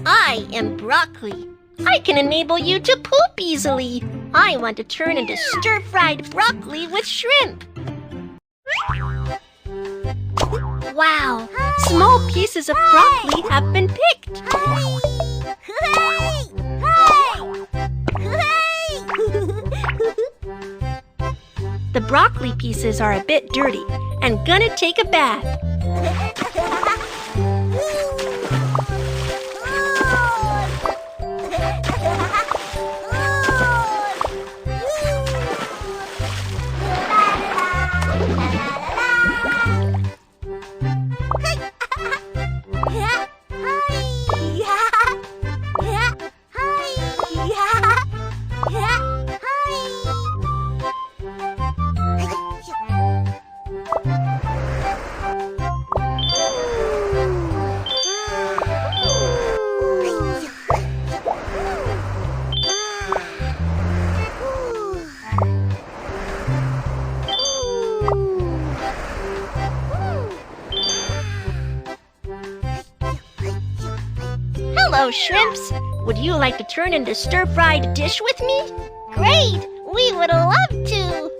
I am broccoli. I can enable you to poop easily. I want to turn into stir-fried broccoli with shrimp. Wow, small pieces of broccoli have been picked. The broccoli pieces are a bit dirty and gonna take a bath. Hello, shrimps. Would you like to turn into stir-fried dish with me? Great! We would love to!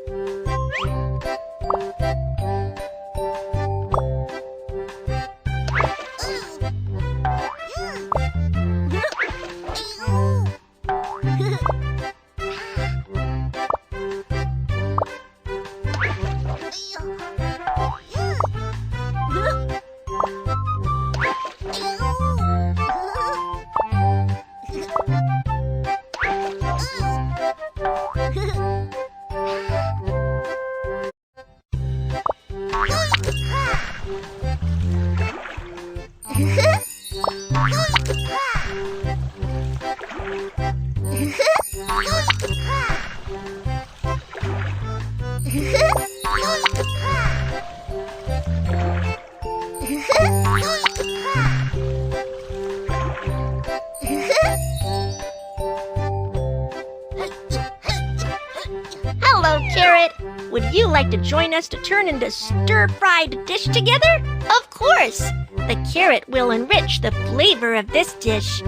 Hello, Carrot. Would you like to join us to turn into stir-fried dish together? Of course! The carrot will enrich the flavor of this dish.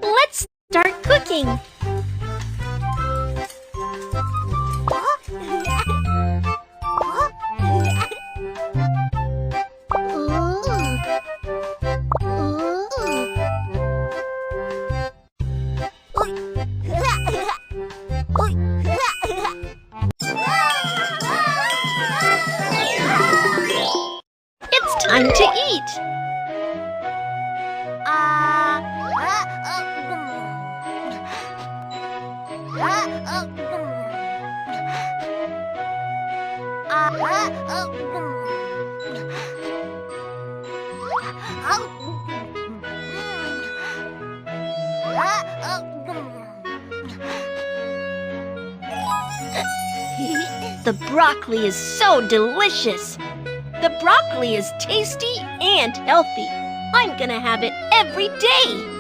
Let's start cooking. It's time to eat. The broccoli is so delicious. The broccoli is tasty and healthy. I'm gonna have it every day.